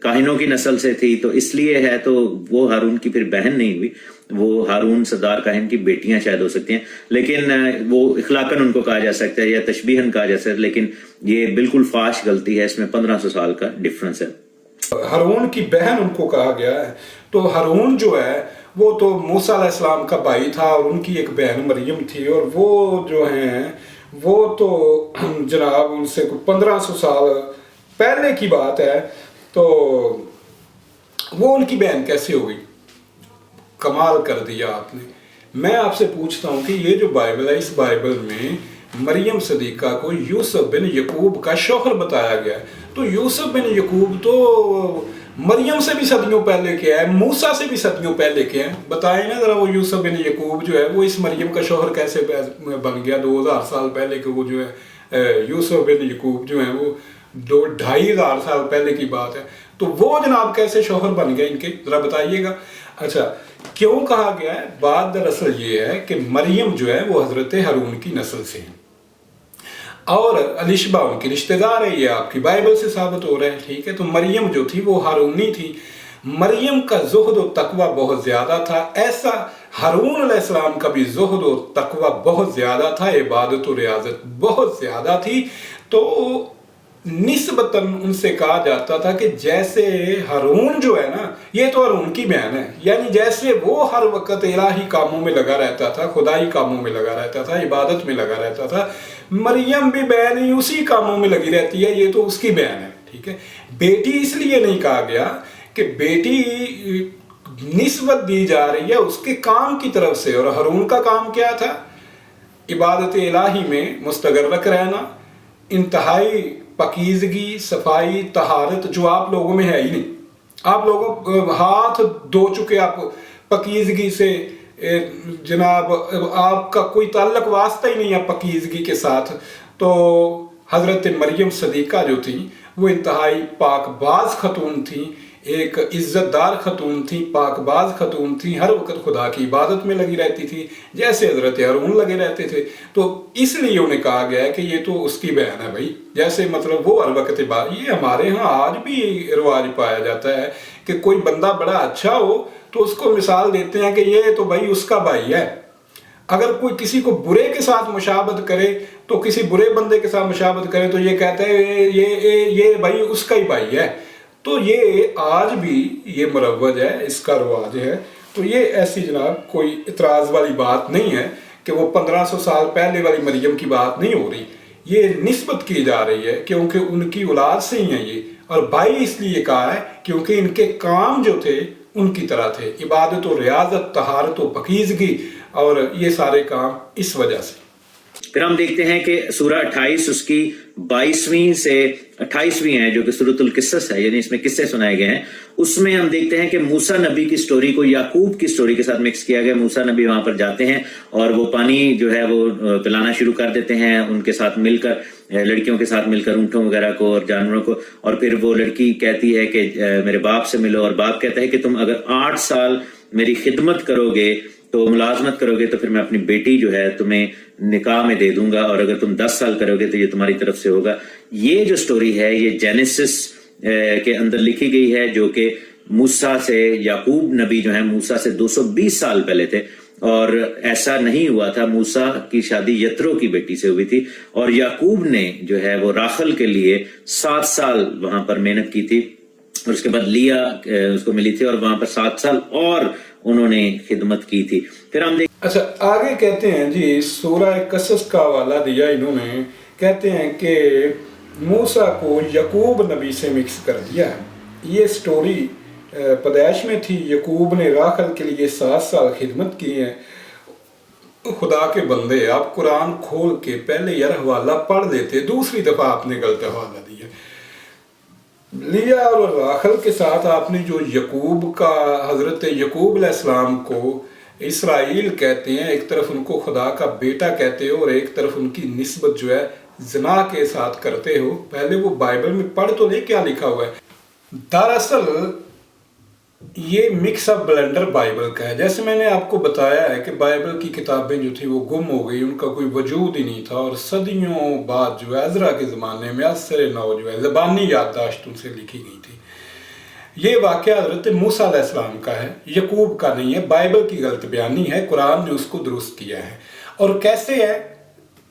کاہنوں کی نسل سے تھی تو اس لیے ہے, تو وہ ہارون کی پھر بہن نہیں ہوئی, وہ ہارون سردار کاہن کی بیٹیاں شاید ہو سکتی ہیں, لیکن وہ اخلاقاً ان کو کہا جا سکتا ہے یا تشبیہاً کہا جا سکتا ہے, لیکن یہ بالکل فاش غلطی ہے. اس میں 1500 سال کا ڈفرنس ہے. ہارون کی بہن ان کو کہا گیا ہے. تو ہارون جو ہے وہ تو موسیٰ علیہ السلام کا بھائی تھا, اور ان کی ایک بہن مریم تھی, اور وہ جو ہیں وہ تو جناب ان سے 1500 سال پہلے کی بات ہے. تو وہ ان کی بہن کیسے ہوئی؟ کمال کر دیا آپ نے. میں آپ سے پوچھتا ہوں کہ یہ جو بائبل ہے, اس بائبل میں مریم صدیقہ کو یوسف بن یعقوب کا شوہر بتایا گیا ہے. تو یوسف بن یعقوب تو مریم سے بھی صدیوں پہلے کے ہے, موسیٰ سے بھی صدیوں پہلے کے ہیں. بتائیں نا ذرا, وہ یوسف بن یعقوب جو ہے وہ اس مریم کا شوہر کیسے بن گیا 2000 سال پہلے کے؟ وہ جو ہے یوسف بن یعقوب جو ہیں وہ 2500 سال پہلے کی بات ہے. تو وہ جناب کیسے شوہر بن گئے ان کے, ذرا بتائیے گا. اچھا, کیوں کہا گیا ہے؟ بات دراصل یہ ہے کہ مریم جو ہے وہ حضرت ہارون کی نسل سے ہیں, اور الشبہ ان کی رشتہ دار ہے. یہ آپ کی بائبل سے ثابت ہو رہا ہے, ٹھیک ہے. تو مریم جو تھی وہ ہارونی تھی. مریم کا زہد و تقوی بہت زیادہ تھا, ایسا ہارون علیہ السلام کا بھی زہد و تقوی بہت زیادہ تھا, عبادت و ریاضت بہت زیادہ تھی. تو نسبتاً ان سے کہا جاتا تھا کہ جیسے ہارون جو ہے نا, یہ تو ہارون کی بہن ہے, یعنی جیسے وہ ہر وقت الہی کاموں میں لگا رہتا تھا, خدائی کاموں میں لگا رہتا تھا, عبادت میں لگا رہتا تھا, مریم بھی بہن ہی اسی کاموں میں لگی رہتی ہے, یہ تو اس کی بہن ہے, ٹھیک ہے. بیٹی اس لیے نہیں کہا گیا کہ بیٹی نسبت دی جا رہی ہے اس کے کام کی طرف سے, اور ہارون کا کام کیا تھا؟ عبادت الہی میں مستغرق رہنا, انتہائی پاکیزگی, صفائی, طہارت, جو آپ لوگوں میں ہے ہی نہیں. آپ لوگوں ہاتھ دھو چکے آپ پاکیزگی سے, جناب آپ کا کوئی تعلق واسطہ ہی نہیں ہے پاکیزگی کے ساتھ. تو حضرت مریم صدیقہ جو تھی وہ انتہائی پاک باز خاتون تھیں, ایک عزت دار خاتون تھی, پاک باز خاتون تھی, ہر وقت خدا کی عبادت میں لگی رہتی تھی جیسے حضرت ہارون لگے رہتے تھے. تو اس لیے انہیں کہا گیا ہے کہ یہ تو اس کی بہن ہے بھائی, جیسے مطلب وہ ہر وقت یہ ہمارے ہاں آج بھی رواج پایا جاتا ہے کہ کوئی بندہ بڑا اچھا ہو تو اس کو مثال دیتے ہیں کہ یہ تو بھائی اس کا بھائی ہے. اگر کوئی کسی کو برے کے ساتھ مشابہت کرے تو کسی برے بندے کے ساتھ مشابہت کرے تو یہ کہتا ہے یہ بھائی اس کا ہی بھائی ہے. تو یہ آج بھی یہ مروج ہے، اس کا رواج ہے. تو یہ ایسی جناب کوئی اعتراض والی بات نہیں ہے کہ وہ 1500 سال پہلے والی مریم کی بات نہیں ہو رہی. یہ نسبت کی جا رہی ہے کیونکہ ان کی اولاد سے ہی ہیں یہ. اور بھائی اس لیے کہا ہے کیونکہ ان کے کام جو تھے ان کی طرح تھے، عبادت و ریاضت، طہارت و پاکیزگی، اور یہ سارے کام اس وجہ سے. پھر ہم دیکھتے ہیں کہ سورہ 28 اس کی 22ویں سے 28ویں ہے جو کہ سورۃ القصص ہے، یعنی اس میں قصے سنائے گئے ہیں. اس میں ہم دیکھتے ہیں کہ موسیٰ نبی کی سٹوری کو یعقوب کی سٹوری کے ساتھ مکس کیا گیا. موسیٰ نبی وہاں پر جاتے ہیں اور وہ پانی جو ہے وہ پلانا شروع کر دیتے ہیں ان کے ساتھ مل کر، لڑکیوں کے ساتھ مل کر، اونٹوں وغیرہ کو اور جانوروں کو. اور پھر وہ لڑکی کہتی ہے کہ میرے باپ سے ملو، اور باپ کہتا ہے کہ تم اگر 8 سال میری خدمت کرو گے تو ملازمت کرو گے تو پھر میں اپنی بیٹی جو ہے تمہیں نکاح میں دے دوں گا، اور اگر تم 10 سال کرو گے تو یہ تمہاری طرف سے ہوگا. یہ جو سٹوری ہے یہ جینیسس کے اندر لکھی گئی ہے، جو کہ موسیٰ سے، یعقوب نبی جو ہیں موسیٰ سے 220 سال پہلے تھے. اور ایسا نہیں ہوا تھا. موسیٰ کی شادی یترو کی بیٹی سے ہوئی تھی، اور یعقوب نے جو ہے وہ راخل کے لیے 7 سال وہاں پر محنت کی تھی، اور اس کے بعد لیا اس کو ملی تھی، اور وہاں پر 7 سال اور انہوں نے خدمت کی تھی. پھر ہم اچھا آگے کہتے ہیں جی، سورہ قصص کا حوالہ دیا انہوں نے، کہتے ہیں کہ موسیٰ کو یعقوب نبی سے مکس کر دیا ہے. یہ سٹوری پیدائش میں تھی. یعقوب نے راخل کے لیے 7 سال خدمت کی ہے. خدا کے بندے، آپ قرآن کھول کے پہلے یار حوالہ پڑھ لیتے، دوسری دفعہ آپ نے غلط حوالہ دیا. لیا اور راخل کے ساتھ آپ نے جو یعقوب کا، حضرت یعقوب علیہ السلام کو اسرائیل کہتے ہیں، ایک طرف ان کو خدا کا بیٹا کہتے ہو اور ایک طرف ان کی نسبت جو ہے زنا کے ساتھ کرتے ہو. پہلے وہ بائبل میں پڑھ تو لے کیا لکھا ہوا ہے. دراصل یہ مکس اپ بلنڈر بائبل کا ہے. جیسے میں نے آپ کو بتایا ہے کہ بائبل کی کتابیں جو تھی وہ گم ہو گئی، ان کا کوئی وجود ہی نہیں تھا، اور صدیوں بعد جو ہے عزرا کے زمانے میں عصر نو جو ہے زبانی یادداشتوں سے لکھی گئی تھی. یہ واقعہ حضرت موسیٰ علیہ السلام کا ہے، یعقوب کا نہیں ہے. بائبل کی غلط بیانی ہے، قرآن نے اس کو درست کیا ہے. اور کیسے ہے؟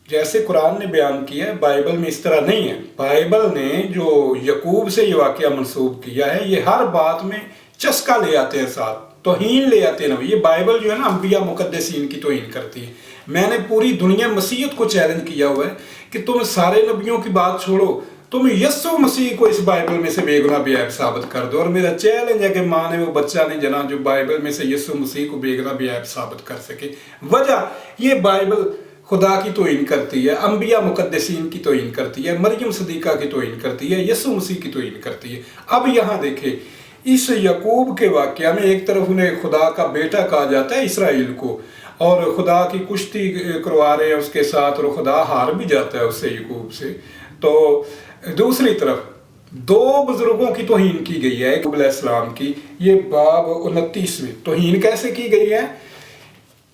جیسے قرآن نے بیان کیا ہے، بائبل میں اس طرح نہیں ہے. بائبل نے جو یعقوب سے یہ واقعہ منسوب کیا ہے، یہ ہر بات میں چسکا لے آتے ہیں، ساتھ توہین لے آتے ہیں. یہ بائبل جو ہے نا انبیاء مقدسین کی توہین کرتی ہے. میں نے پوری دنیا مسیحیت کو چیلنج کیا ہوا ہے کہ تم سارے نبیوں کی بات چھوڑو، تم یسوع مسیح کو اس بائبل میں سے بے گناہ بے عیب ثابت کر دو. اور میرا چیلنج ہے کہ ماں نے وہ بچہ نہیں جنا جو بائبل میں سے یسوع مسیح کو بے گناہ بے عیب ثابت کر سکے. وجہ یہ بائبل خدا کی توہین کرتی ہے، انبیاء مقدسین کی توہین کرتی ہے، مریم صدیقہ کی توہین کرتی ہے، یسوع مسیح کی توہین کرتی ہے. اب یہاں دیکھیں اس یعقوب کے واقعہ میں ایک طرف انہیں خدا کا بیٹا کہا جاتا ہے اسرائیل کو، اور خدا کی کشتی کروا رہے ہیں اس کے ساتھ، اور خدا ہار بھی جاتا ہے اس سے، یعقوب سے. تو دوسری طرف 2 بزرگوں کی توہین کی گئی ہے یعقوب علیہ السلام کی. یہ باب 29 میں توہین کیسے کی گئی ہے؟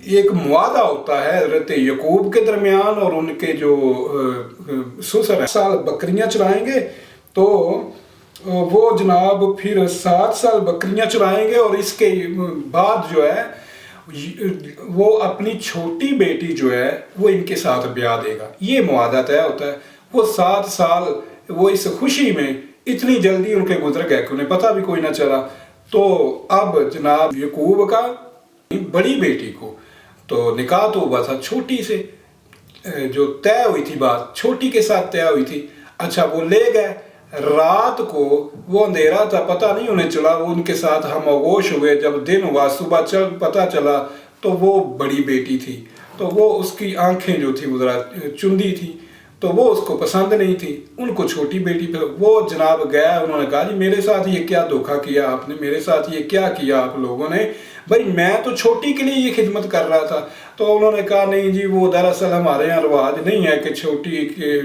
ایک معاہدہ ہوتا ہے حضرت یعقوب کے درمیان اور ان کے جو سسر سال بکریاں چرائیں گے، تو وہ جناب پھر 7 سال بکریاں چرائیں گے، اور اس کے بعد جو ہے وہ اپنی چھوٹی بیٹی جو ہے وہ ان کے ساتھ بیاہ دے گا. یہ معاہدہ طے ہوتا ہے. وہ 7 سال وہ اس خوشی میں اتنی جلدی ان کے گزر گئے کہ انہیں پتہ بھی کوئی نہ چلا. تو اب جناب یعقوب کا بڑی بیٹی کو تو نکاح تو ہوا تھا چھوٹی سے، جو طے ہوئی تھی بات چھوٹی کے ساتھ طے ہوئی تھی. اچھا وہ لے گئے، رات کو وہ اندھیرا تھا، پتہ نہیں انہیں چلا، وہ ان کے ساتھ ہم آغوش ہوئے. جب دن ہوا صبح پتہ چلا تو وہ بڑی بیٹی تھی، تو وہ اس کی آنکھیں جو تھی وہ ذرا چندی تھی، تو وہ اس کو پسند نہیں تھی. ان کو چھوٹی بیٹی پہ وہ جناب گیا، انہوں نے کہا جی میرے ساتھ یہ کیا دھوکہ کیا آپ نے، میرے ساتھ یہ کیا کیا آپ لوگوں نے، بھائی میں تو چھوٹی کے لیے یہ خدمت کر رہا تھا. تو انہوں نے کہا نہیں جی وہ دراصل ہمارے یہاں رواج نہیں ہے کہ چھوٹی کے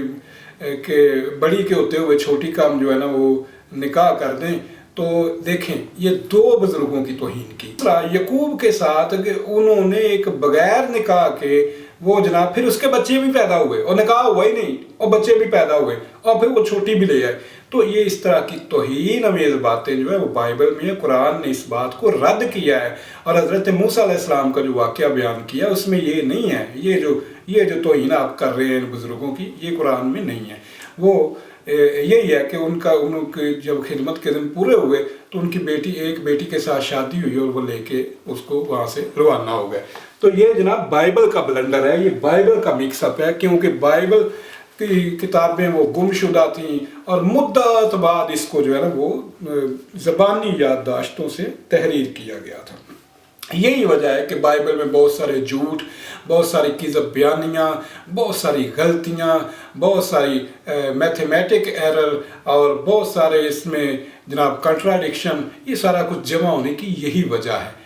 بڑی کے ہوتے ہوئے چھوٹی کام جو ہے نا وہ نکاح کر دیں. تو دیکھیں یہ 2 بزرگوں کی توہین کی. یعقوب کے ساتھ کہ انہوں نے ایک بغیر نکاح کے وہ جناب پھر اس کے بچے بھی پیدا ہوئے، اور نکاح ہوا ہی نہیں اور بچے بھی پیدا ہوئے، اور پھر وہ چھوٹی بھی لے آئے. تو یہ اس طرح کی توہین امیز باتیں جو ہے وہ بائبل میں ہے. قرآن نے اس بات کو رد کیا ہے، اور حضرت موسیٰ علیہ السلام کا جو واقعہ بیان کیا اس میں یہ نہیں ہے. یہ جو توہین آپ کر رہے ہیں ان بزرگوں کی، یہ قرآن میں نہیں ہے. وہ यही है कि उनकी जब खिदमत के दिन पूरे हुए तो उनकी एक बेटी के साथ शादी हुई और वो लेके उसको वहाँ से रवाना हो गए। तो ये जनाब बाइबल का ब्लंडर है, ये बाइबल का मिक्सअप है, क्योंकि बाइबल की किताबें वो गुमशुदा थी और मुद्दत बाद इसको जो है ना वो ज़बानी याददाश्तों से तहरीर किया गया था। यही वजह है कि बाइबल में बहुत सारे झूठ, बहुत सारी किज़ब बयानियाँ, बहुत सारी गलतियाँ, बहुत सारी मैथमेटिक एरर और बहुत सारे इसमें जनाब कंट्राडिक्शन, ये सारा कुछ जमा होने की यही वजह है।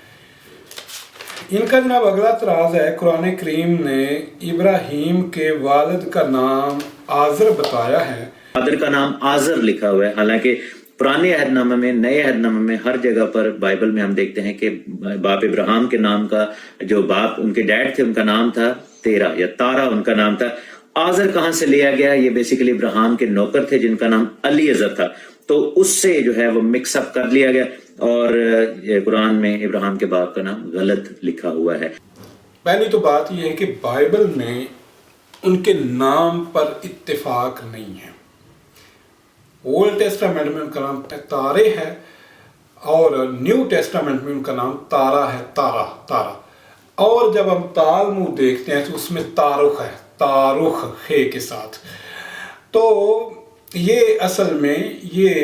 इनका जनाब अगला तराज है, कुरान करीम ने इब्राहीम के वालिद का नाम आज़र बताया है। फादर का नाम आज़र लिखा हुआ है, हालांकि पुराने अहदनामे में, नए अहदनामे में हर जगह पर बाइबल में हम देखते हैं कि बाप इब्राहिम के नाम का, जो बाप उनके डैड थे उनका नाम था तेरा या तारा उनका नाम था। आज़र कहाँ से लिया गया? ये बेसिकली इब्राहिम के नौकर थे जिनका नाम अलीअज़र था, तो उससे जो है वो मिक्सअप कर लिया गया और कुरान में इब्राहिम के बाप का नाम गलत लिखा हुआ है। पहली तो बात यह है कि बाइबल में उनके नाम पर इत्तेफाक नहीं है। ओल्ड टेस्टामेंट में उनका नाम तारे है और न्यू टेस्टामेंट में उनका नाम तारा है, तारा। और जब हम तालमुद देखते हैं तो उसमें तारुख है, तारुख खे के साथ। तो ये असल में ये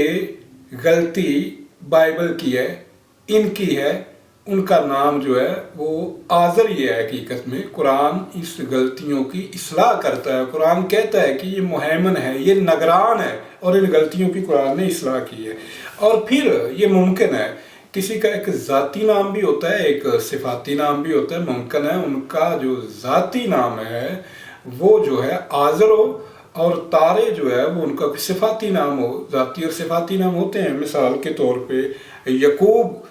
गलती बाइबल की है, इनकी है। उनका नाम जो है वो आज़र ही है हकीकत में। कुरान इस गलतियों की इस्लाह करता है। कुरान कहता है कि ये मुहैमन है, ये निगरान है और इन गलतियों की कुरान ने इस्लाह की है। और फिर ये मुमकिन है, किसी का एक ज़ाती नाम भी होता है, एक सिफाती नाम भी होता है। मुमकिन है उनका जो ज़ाती नाम है वो जो है आज़र हो और तारे जो है वो उनका सिफाती नाम हो। ज़ाती और सिफाती नाम होते हैं। मिसाल के तौर पे यकूब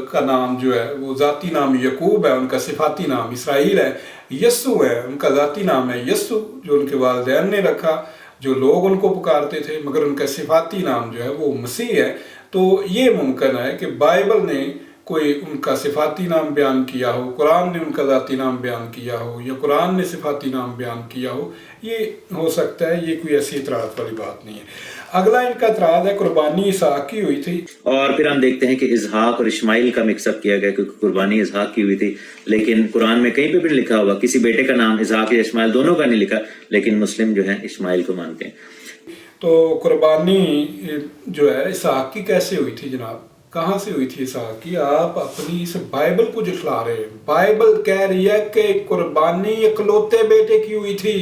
का नाम जो है वो ज़ाती नाम यकूब है, उनका सिफाती नाम इसराइल है। यस्सु है, उनका ज़ाती नाम है यस्सु, जो उनके वालिदैन ने रखा, जो लोग उनको पुकारते थे, मगर उनका सिफाती नाम जो है वो मसीह है। तो ये मुमकिन है कि बाइबल ने कोई उनका सिफाती नाम बयान किया हो, कुरान ने उनका ज़ाती नाम बयान किया हो, या कुरान ने सिफाती नाम बयान किया हो। ये हो सकता है, ये कोई ऐसी इतराज़ वाली बात नहीं है। अगला इनका इतराज़ है कुर्बानी इसहाक की हुई थी। और फिर हम देखते हैं कि इसहाक और इस्माइल का मिक्सअप किया गया, क्योंकि कुर्बानी इसहाक की हुई थी, लेकिन कुरान में कहीं पे भी लिखा हुआ किसी बेटे का नाम इसहाक या इस्माइल दोनों का नहीं लिखा, लेकिन मुस्लिम जो है इस्माइल को मानते हैं। तो कुर्बानी जो है इसहाक की कैसे हुई थी जनाब? कहाँ से हुई थी इसहाक की? आप अपनी इस बाइबल को जुटला रहे हैं। बाइबल कह रही है कि कुर्बानी इकलौते बेटे की हुई थी,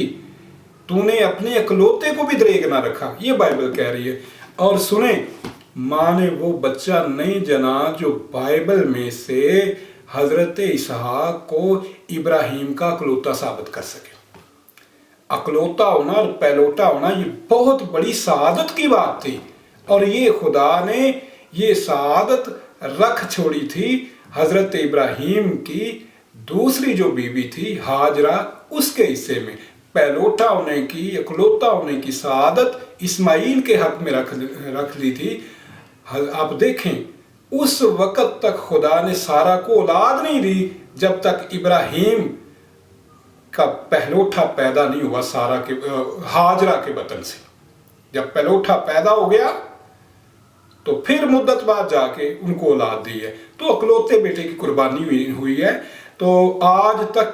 तूने अपने इकलौते को भी दरेग ना रखा, ये बाइबल कह रही है। और सुने, माँ ने वो बच्चा नहीं जना जो बाइबल में से हजरत इसहाक को इब्राहिम का इकलौता साबित कर सके। अकलौता होना और पहलौटा होना ये बहुत बड़ी सआदत की बात थी, और ये खुदा ने ये सआदत रख छोड़ी थी हजरत इब्राहिम की दूसरी जो बीवी थी हाजरा, उसके हिस्से में। पहलौठा होने की, इकलौता होने की सआदत इस्माइल के हक में रख ली थी। आप देखें उस वक़्त तक खुदा ने सारा को औलाद नहीं दी जब तक इब्राहिम का पहलौठा पैदा नहीं हुआ सारा के हाजरा के बतन से। जब पहलौठा पैदा हो गया तो फिर मुद्दत बाद जाके उनको औलाद दी है। तो अकलौते बेटे की कुर्बानी हुई है। तो आज तक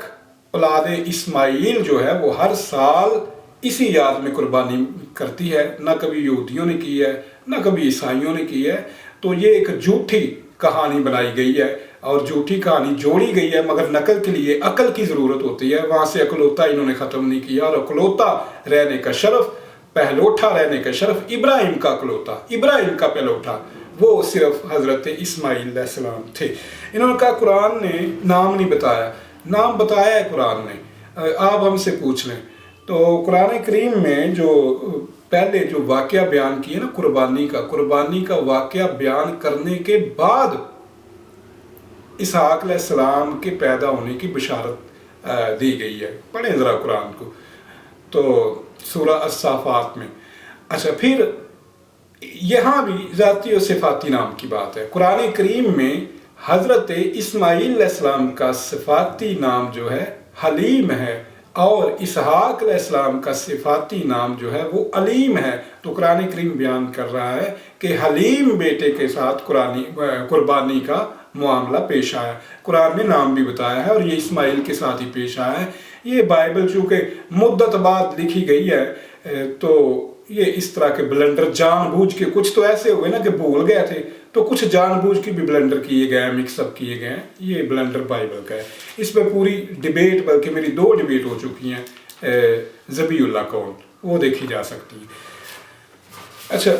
औलाद इस्माइल जो है वो हर साल इसी याद में कुर्बानी करती है। ना कभी यहूदियों ने की है, ना कभी ईसाइयों ने की है। तो ये एक झूठी कहानी बनाई गई है और झूठी कहानी जोड़ी गई है, मगर नकल के लिए अकल की ज़रूरत होती है। वहाँ से अकलौता इन्होंने ख़त्म नहीं किया, और अकलौता रहने का शरफ, पहलौठा रहने का शरफ इब्राहिम का अकलौता, इब्राहिम का पहलौठा वो सिर्फ हज़रत इस्माइल अलैहिस्सलाम थे। इन्होंने कहा कुरान ने नाम नहीं बताया। नाम बताया है कुरान ने, आप हमसे पूछ लें। तो कुरान करीम में जो पहले जो वाक़या बयान किए ना कुर्बानी का वाक़या बयान करने के बाद इसहाक अलैहिस्सलाम के पैदा होने की बशारत दी गई है। पढ़ें ज़रा कुरान को, तो सूरह अस-साफ़ात में। अच्छा, फिर यहाँ भी ज़ाती और सिफाती नाम की बात है। कुरान करीम में हज़रत इस्माइल अलैहिस्सलाम का सिफाती नाम जो है हलीम है, اور اسحاق علیہ السلام کا صفاتی نام جو ہے وہ علیم ہے، تو قرآن کریم بیان کر رہا ہے کہ حلیم بیٹے کے ساتھ قربانی کا معاملہ پیش آیا۔ قرآن نے نام بھی بتایا ہے اور یہ اسماعیل کے ساتھ ہی پیش آیا ہے۔ یہ بائبل چونکہ مدت بعد لکھی گئی ہے تو یہ اس طرح کے بلنڈر جان بوجھ کے، کچھ تو ایسے ہوئے نا کہ بھول گئے تھے، تو کچھ جان بوجھ کے بھی بلنڈر کیے گئے ہیں، مکس اپ کیے گئے ہیں۔ یہ بلنڈر بائبل کا ہے۔ اس پہ پوری ڈیبیٹ، بلکہ میری 2 ڈیبیٹ ہو چکی ہیں ذبیح اللہ کون، وہ دیکھی جا سکتی ہے۔ اچھا،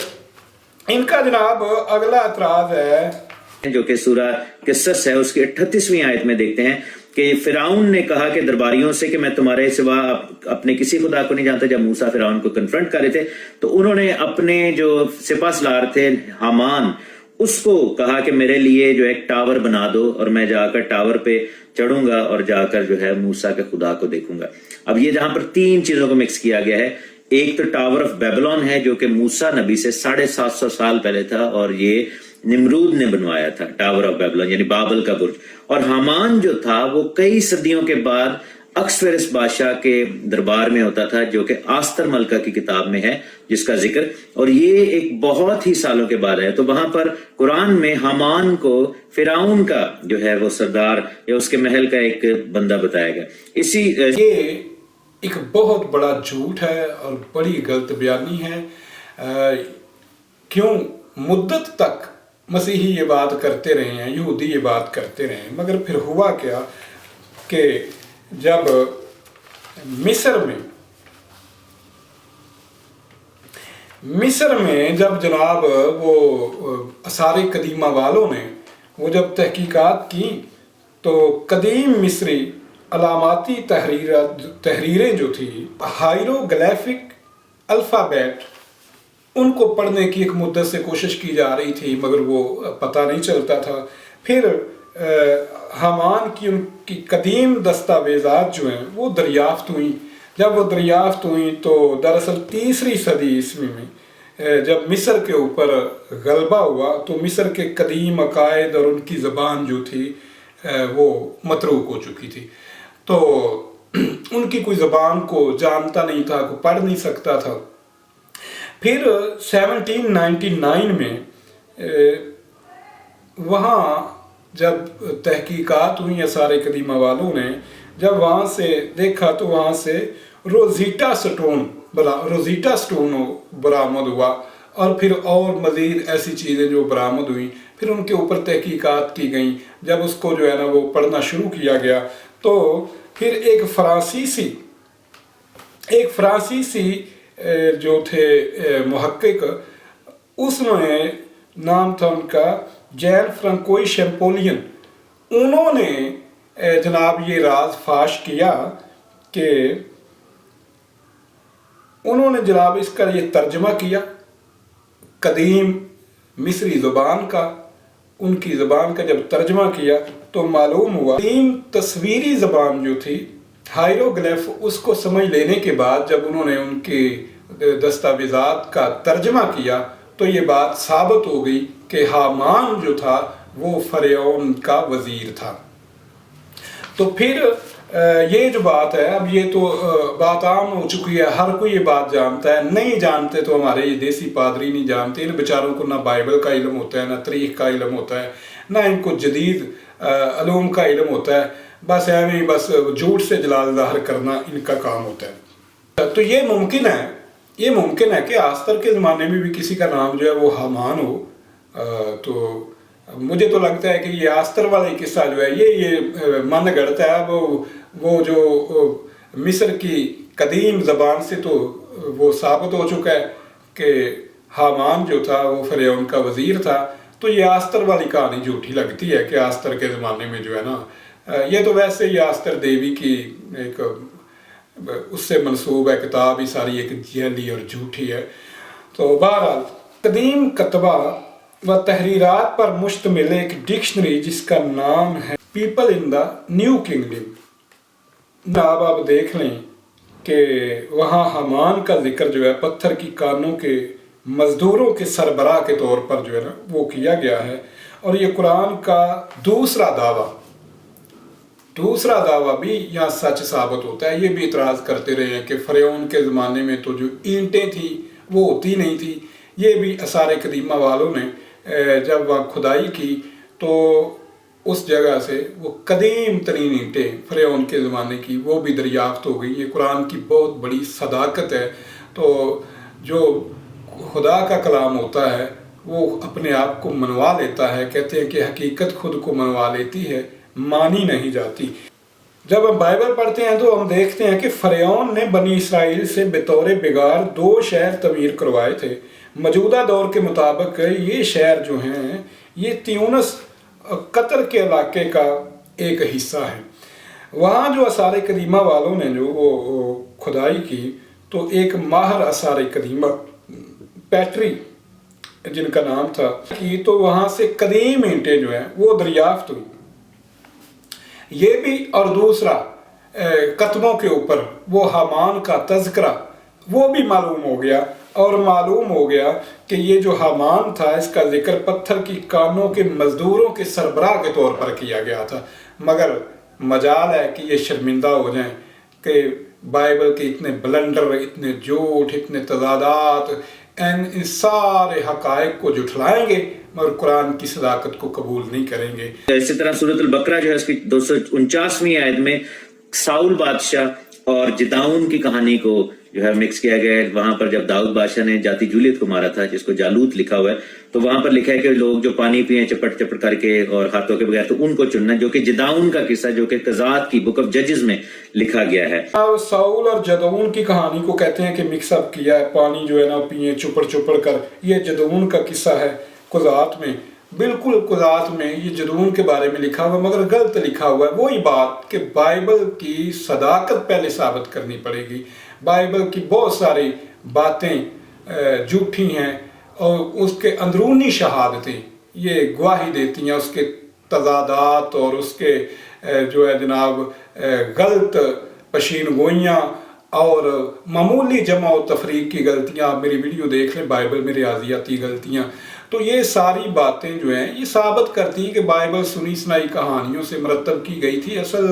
ان کا جناب اگلا اعتراض ہے جو کہ سورہ قصص ہے اس کی 38ویں آیت میں دیکھتے ہیں کہ فرعون نے کہا کہ درباریوں سے کہ میں تمہارے سوا اپنے کسی خدا کو نہیں جانتا۔ جب موسیٰ فرعون کو کنفرنٹ کر رہے تھے تو انہوں نے اپنے جو سپہ سالار تھے حامان، اس کو کہا کہ میرے لیے جو ایک ٹاور بنا دو اور میں جا کر ٹاور پہ چڑھوں گا اور جا کر جو ہے موسیٰ کے خدا کو دیکھوں گا۔ اب یہ جہاں پر 3 چیزوں کو مکس کیا گیا ہے، ایک تو ٹاور آف بیبلون ہے جو کہ موسیٰ نبی سے 750 سال پہلے تھا، اور یہ نمرود نے بنوایا تھا ٹاور آف بیبلون، یعنی بابل کا برج۔ اور حامان جو تھا وہ کئی صدیوں کے بعد اکسفیرس بادشاہ کے دربار میں ہوتا تھا، جو کہ آستر ملکہ کی کتاب میں ہے جس کا ذکر، اور یہ ایک بہت ہی سالوں کے بعد ہے۔ تو وہاں پر قرآن میں حامان کو فرعون کا جو ہے وہ سردار یا اس کے محل کا ایک بندہ بتایا گیا۔ یہ ایک بہت بڑا جھوٹ ہے اور بڑی غلط بیانی ہے۔ کیوں مدت تک مسیحی یہ بات کرتے رہے ہیں، یہودی یہ بات کرتے رہے ہیں، مگر پھر ہوا کیا کہ جب مصر میں جب جناب وہ آثار قدیمہ والوں نے وہ جب تحقیقات کی تو قدیم مصری علاماتی تحریریں جو تھی، ہائیروگلیفک الفابیٹ، ان کو پڑھنے کی ایک مدت سے کوشش کی جا رہی تھی مگر وہ پتہ نہیں چلتا تھا۔ پھر حامان کی ان کی قدیم دستاویزات جو ہیں وہ دریافت ہوئیں۔ جب وہ دریافت ہوئیں تو دراصل 3 صدی عیسوی میں جب مصر کے اوپر غلبہ ہوا تو مصر کے قدیم عقائد اور ان کی زبان جو تھی وہ متروک ہو چکی تھی، تو ان کی کوئی زبان کو جانتا نہیں تھا، کوئی پڑھ نہیں سکتا تھا۔ پھر 1799 میں وہاں جب تحقیقات ہوئی آثار قدیمہ والوں نے جب وہاں سے دیکھا تو وہاں سے روزیٹا سٹون برآمد ہوا، اور پھر اور مزید ایسی چیزیں جو برآمد ہوئیں، پھر ان کے اوپر تحقیقات کی گئیں۔ جب اس کو جو ہے نا وہ پڑھنا شروع کیا گیا تو پھر ایک فرانسیسی جو تھے محقق، اس میں نام تھا ان کا جین فرانکوئی شیمپولین، انہوں نے جناب یہ راز فاش کیا کہ انہوں نے جناب اس کا یہ ترجمہ کیا قدیم مصری زبان کا، ان کی زبان کا جب ترجمہ کیا تو معلوم ہوا قدیم تصویری زبان جو تھی ہائیروگلیف، اس کو سمجھ لینے کے بعد جب انہوں نے ان کے دستاویزات کا ترجمہ کیا تو یہ بات ثابت ہو گئی کہ حامان جو تھا وہ فرعون کا وزیر تھا۔ تو پھر یہ جو بات ہے، اب یہ تو بات عام ہو چکی ہے، ہر کوئی یہ بات جانتا ہے۔ نہیں جانتے تو ہمارے یہ دیسی پادری نہیں جانتے، ان بیچاروں کو نہ بائبل کا علم ہوتا ہے، نہ تاریخ کا علم ہوتا ہے، نہ ان کو جدید علوم کا علم ہوتا ہے، بس ایویں بس جھوٹ سے جلال ظاہر کرنا ان کا کام ہوتا ہے۔ تو یہ ممکن ہے کہ آستر کے زمانے میں بھی کسی کا نام جو ہے وہ حامان ہو۔ تو مجھے تو لگتا ہے کہ یہ آستر والا قصہ جو ہے یہ من گڑتا ہے۔ وہ جو مصر کی قدیم زبان سے تو وہ ثابت ہو چکا ہے کہ حامان جو تھا وہ فرعون کا وزیر تھا، تو یہ آستر والی کہانی جھوٹی لگتی ہے کہ آستر کے زمانے میں جو ہے نا، یہ تو ویسے ہی آستر دیوی کی ایک اس سے منسوب ہے کتاب، ہی ساری ایک جعلی اور جھوٹی ہے۔ تو بہرحال قدیم کتبہ و تحریرات پر مشتمل ایک ڈکشنری جس کا نام ہے people in the new kingdom, جناب آپ دیکھ لیں کہ وہاں حامان کا ذکر جو ہے پتھر کی کانوں کے مزدوروں کے سربراہ کے طور پر جو ہے نا وہ کیا گیا ہے، اور یہ قرآن کا دوسرا دعویٰ दूसरा दावा भी यहाँ सच साबित होता है। ये भी इतराज़ करते रहे हैं कि फ़िरौन के ज़माने में तो जो ईंटें थी वो होती नहीं थी। ये भी आसार कदीमा वालों ने जब वहाँ खुदाई की तो उस जगह से वो कदीम तरीन ईंटें फ़िरौन के ज़माने की वो भी दरियाफ्त हो गई। ये कुरान की बहुत बड़ी सदाकत है। तो जो खुदा का कलाम होता है वो अपने आप को मनवा लेता है। कहते हैं कि हकीकत खुद को मनवा लेती है, मानी नहीं जाती। जब हम बाइबल पढ़ते हैं तो हम देखते हैं कि फ़िरौन ने बनी इसराइल से बतौर बिगाड़ 2 शहर तमीर करवाए थे। मौजूदा दौर के मुताबिक ये शहर जो हैं ये त्यूनस कतर के इलाके का एक हिस्सा है। वहाँ जो आसार कदीमा वालों ने जो वो खुदाई की तो एक माहर आसार कदीमा पैट्री जिनका नाम था कि तो वहाँ से कदीम ईंटें जो हैं वो दरियाफ्त हुई। ये भी और दूसरा कतबों के ऊपर वो हामान का तज़किरा वो भी मालूम हो गया। और मालूम हो गया कि ये जो हामान था इसका जिक्र पत्थर की कानों के मजदूरों के सरबराह के तौर पर किया गया था। मगर मजाल है कि ये शर्मिंदा हो जाएं कि बाइबल के इतने ब्लंडर, इतने झूठ, इतने तजादात, इन सारे हकायक को जुठलाएंगे मगर कुरान की सदाकत को कबूल नहीं करेंगे। इसी तरह सूरत अल बकरा जो है उसकी 249वीं आयत में साउल बादशाह और जिदाउन की कहानी को जो है मिक्स किया गया है। वहां पर जब दाऊद बादशाह ने जाती जूलियत को मारा था, जिसको जालूत लिखा हुआ है, तो वहां पर लिखा है कि लोग जो पानी पिए चपट चपट करके और हाथों के बगैर, तो उनको चुनना, जो कि जिदाउन का किस्सा जो कि कज़ात की बुक ऑफ जजेस में लिखा गया है। साउल और जदऊन की कहानी को कहते हैं कि मिक्सअप किया है, पानी जो है ना पिए चुपड़ चुपड़ कर। ये जदऊन का किस्सा है कुज़ात में, बिल्कुल कुज़ात में ये जदून के बारे में लिखा हुआ मगर गलत लिखा हुआ है। वही बात कि बाइबल की सदाकत पहले साबित करनी पड़ेगी। बाइबल की बहुत सारी बातें झूठी हैं और उसके अंदरूनी शहादतें ये गवाही देती हैं, उसके तजादात और उसके जो है जनाब गलत पशीन गोइयाँ और मामूली जमा और तफरीक की गलतियाँ। आप मेरी वीडियो देख लें, बाइबल में रियाजियाती गलतियाँ, तो ये सारी बातें जो हैं ये साबित करती हैं कि बाइबल सुनी सुनाई कहानियों से मरतब की गई थी। असल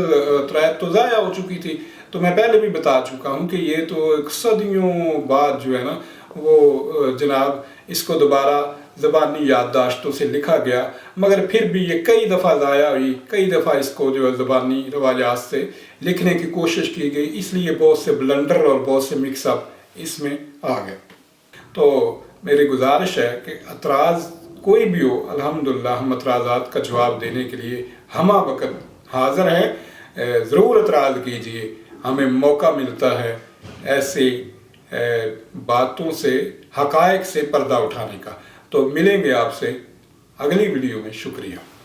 तरायत तो ज़ाया हो चुकी थी। तो मैं पहले भी बता चुका हूँ कि ये तो सदियों बाद जो है ना वो जनाब इसको दोबारा ज़बानी याददाश्तों से लिखा गया, मगर फिर भी ये कई दफ़ा ज़ाया हुई, कई दफ़ा इसको जो है ज़बानी रवाजात से लिखने की कोशिश की गई, इसलिए बहुत से ब्लंडर और बहुत से मिक्सअप इसमें आ गए। तो मेरी गुजारिश है कि अतराज़ कोई भी हो, अल्हम्दुलिल्लाह हम अतराज़ात का जवाब देने के लिए हमा वक़्त हाज़िर हैं। ज़रूर अतराज़ कीजिए, हमें मौका मिलता है ऐसी बातों से, हक़ाइक़ से पर्दा उठाने का। तो मिलेंगे आपसे अगली वीडियो में। शुक्रिया।